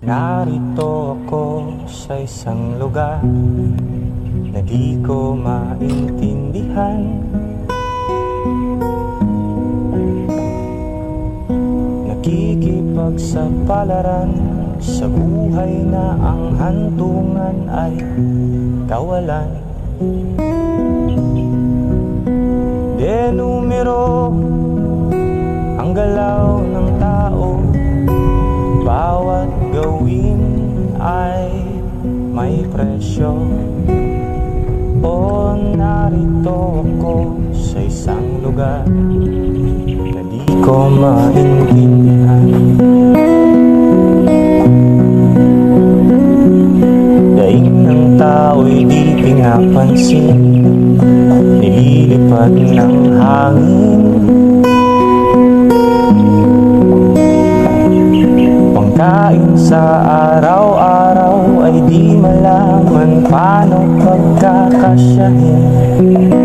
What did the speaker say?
Narito ako sa isang lugar na di ko maintindihan. Nakikipagsapalaran sa buhay na ang hantungan ay kawalan. Denumero ang galaw ng tao, bawat gawin ay may presyo. O narito ako sa isang lugar na di ko maintindihan. Daing ng tao'y di pinapansin, nililipad ng hangin. Pangkain sa araw-araw ay di malaman paano pagkakasyahin.